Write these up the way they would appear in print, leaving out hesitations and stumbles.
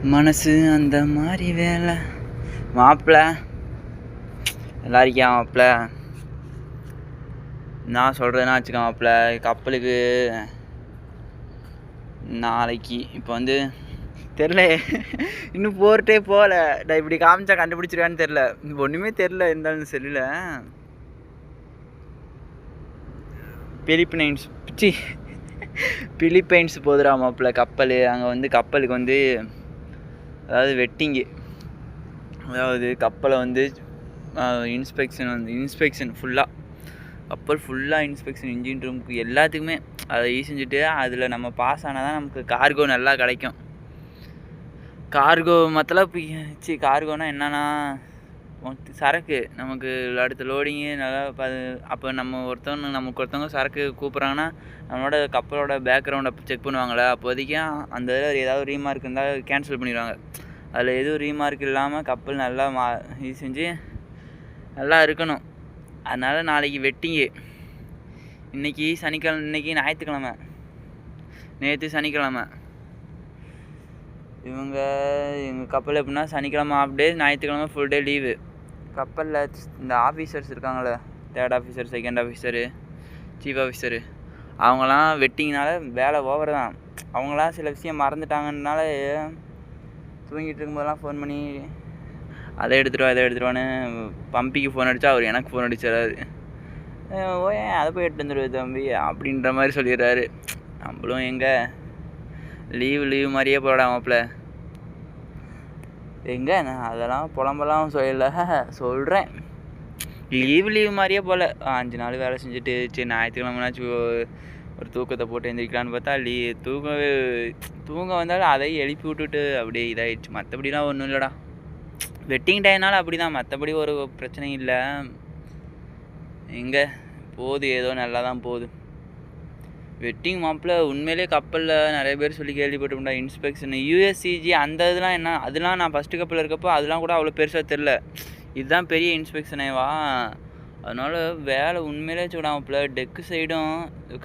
மனசு அந்த மாதிரி வேலை மாப்பிள்ள நல்லா இருக்கியா மாப்பிள்ள? நான் சொல்கிறதுனா வச்சுக்க மாப்பிள்ள, கப்பலுக்கு நாளைக்கு இப்போ வந்து தெரில, இன்னும் போர்ட்டே போகல. நான் இப்படி காமிச்சா கண்டுபிடிச்சிருவான்னு தெரில, ஒன்றுமே தெரில. இருந்தாலும் சரியில்ல, பிலிப்பைன்ஸ் போதுடா மாப்பிள்ள கப்பல். அங்கே வந்து கப்பலுக்கு வந்து அதாவது வெட்டிங்கு, அதாவது கப்பலை வந்து இன்ஸ்பெக்ஷன் ஃபுல்லாக, கப்பல் ஃபுல்லாக இன்ஸ்பெக்ஷன், இன்ஜின் ரூமுக்கு எல்லாத்துக்குமே அதை செஞ்சுட்டு அதில் நம்ம பாஸ் ஆனால் தான் நமக்கு கார்கோ நல்லா கிடைக்கும். கார்கோ மத்தளம் கார்கோனா என்னன்னா சரக்கு, நமக்கு அடுத்த லோடிங்கு நல்லா அப்போ நமக்கு ஒருத்தவங்க சரக்கு கூப்பிட்றாங்கன்னா நம்மளோட கப்பலோட பேக்ரவுண்டை செக் பண்ணுவாங்களே. அப்போதைக்கு அந்த இதில் ஏதாவது ரீமார்க் இருந்தால் கேன்சல் பண்ணிடுவாங்க. அதில் எதுவும் ரீமார்க் இல்லாமல் கப்பல் நல்லா இது செஞ்சு நல்லா இருக்கணும். அதனால் நாளைக்கு வெட்டிங்கு. இன்றைக்கி ஞாயிற்றுக்கிழமை, நேற்று சனிக்கிழமை. எங்கள் கப்பல் எப்படின்னா சனிக்கிழமை ஆஃப் டே, ஞாயிற்றுக்கிழமை ஃபுல் டே லீவு. கப்பலில் இந்த ஆஃபீஸர்ஸ் இருக்காங்களே, 3rd officer, 2nd officer, chief officer, அவங்களாம் வெட்டிங்கனால வேலை ஓவர் தான். அவங்களாம் சில விஷயம் மறந்துட்டாங்கனால தூங்கிட்டு இருக்கும்போதெல்லாம் ஃபோன் பண்ணி அதை எடுத்துருவான்னு பம்பிக்கு ஃபோன் அடித்தா அவர் எனக்கு ஃபோன் அடிச்சிடறாரு. ஏன் அதை போய் எடுத்து வந்துடுவது தம்பி அப்படின்ற மாதிரி சொல்லிடுறாரு. நம்மளும் எங்கே லீவு மாதிரியே போடாமப்பில் எங்கே, நான் அதெல்லாம் புலம்பெல்லாம் சொல்கிறேன். லீவு மாதிரியே போல் 5 நாள் வேலை செஞ்சுட்டு சரி ஞாயிற்றுக்கிழமைனாச்சும் ஒரு தூக்கத்தை போட்டு எழுந்திரிக்கலான்னு பார்த்தா தூங்க வந்தாலும் அதையும் எழுப்பி விட்டுட்டு அப்படியே இதாகிடுச்சு. மற்றபடிலாம் ஒன்றும் இல்லைடா, வெட்டிங் டைம்னால அப்படி தான், மற்றபடி ஒரு பிரச்சனையும் இல்லை. எங்கே போகுது, ஏதோ நல்லா தான் போகுது. வெட்டிங் மாப்பிள்ள உண்மையிலே கப்பலில் நிறைய பேர் சொல்லி கேள்விப்பட்டுண்டா, இன்ஸ்பெக்ஷன் யூஎஸ்சிஜி அந்த இதெல்லாம் என்ன, அதெல்லாம் நான் ஃபஸ்ட்டு கப்பலில் இருக்கப்போ அதெல்லாம் கூட அவ்வளோ பெருசாக தெரில. இதுதான் பெரிய இன்ஸ்பெக்ஷனேவா. அதனால் வேலை உண்மையிலே சூடாமப்பில். டெக்கு சைடும்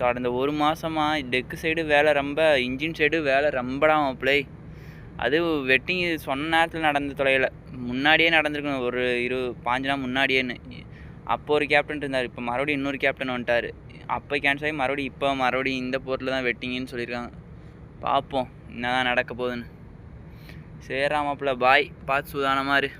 கடந்த 1 மாதமாக டெக்கு சைடு வேலை ரொம்ப, இன்ஜின் சைடு வேலை ரொம்படாமப்பிள்ளை. அது வெட்டிங் சொன்ன நேரத்தில் நடந்த தொலைவில் முன்னாடியே நடந்திருக்கணும், ஒரு 15 நாள் முன்னாடியேன்னு. அப்போ ஒரு கேப்டன் இருந்தார், இப்போ மறுபடியும் இன்னொரு கேப்டன் வந்துட்டார். அப்போ கேன்சல் ஆகி மறுபடியும் இந்த போர்ட்டில் தான் வெட்டிங்கன்னு சொல்லியிருக்காங்க. பார்ப்போம் என்ன தான் நடக்க போகுதுன்னு. சரி மாப்பிள்ள, பாய், பார்த்து சூதானமாக இரு.